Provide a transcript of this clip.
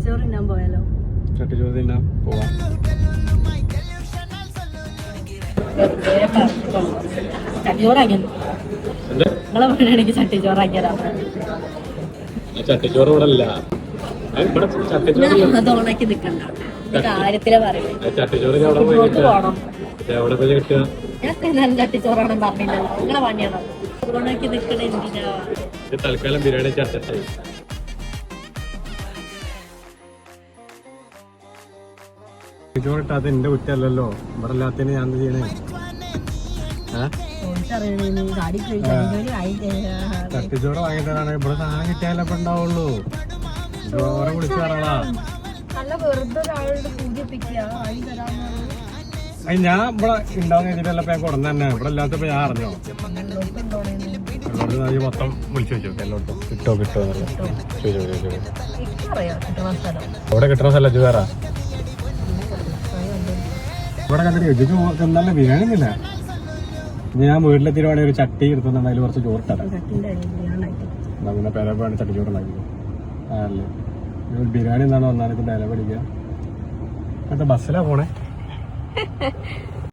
ചട്ടിച്ചോറ് തിന്നാൻ പോയാലോ? ചട്ടിച്ചോറ് തിന്നാൻ പോവാം. ചട്ടിച്ചോറ് ഇവിടെ അല്ല, അതോണാക്കി നിക്കണ്ട. കാര്യത്തിലാ പറയുന്നത്. ചട്ടിച്ചോറ് എവിടെ പോയി കിട്ടുക? ഞാൻ നല്ല ചട്ടിച്ചോറാണ് പറഞ്ഞില്ലല്ലോ, നിങ്ങളെ പണിയാണോ ഓണാക്കി നിക്കണ എന്തിനാ? തൽക്കാലം ബിരിയാണി ചർച്ച. ചോറിട്ടത് എന്റെ കുറ്റല്ലല്ലോ, ഇവിടെ എല്ലാത്തിനും ഞാൻ ചെയ്യണേ. ചട്ടിച്ചോറ് വാങ്ങിത്തരാണ്, ഇവിടെ സാധനം കിട്ടിയാലേ ഇപ്പൊ ഉണ്ടാവുള്ളൂ. ചോറെ വിളിച്ചു പറയണ ഞാൻ ഇവിടെ ഉണ്ടാവുന്ന രീതിയിലല്ല ഞാൻ കൊടുന്ന തന്നെ. ഇവിടെ ഇല്ലാത്തപ്പോ ഞാൻ അറിഞ്ഞോ എല്ലായിടത്തും മൊത്തം വിളിച്ചു വെച്ചു. എല്ലായിടത്തും കിട്ടോ കിട്ടോ ഇവിടെ കിട്ടണ സ്ഥലം വേറെ ഇവിടെ കണ്ടിട്ട് ചോദിച്ചു തിന്നല്ല ബിരിയാണി ഒന്നുമില്ല. ഞാൻ വീട്ടിലെത്തിരുവാണെങ്കിൽ ഒരു ചട്ടി എടുത്തുണ്ടെങ്കിൽ അതിൽ കുറച്ച് ചോറിട്ടല്ല പിന്നെ പേരപ്പാണ് ചട്ടി ചോറുണ്ടാക്കി. അല്ലേ ബിരിയാണി എന്നാണ് വന്നാലും ഇതിന്റെ ഇല പിടിക്കുക. ബസ്സിലാ പോണേ.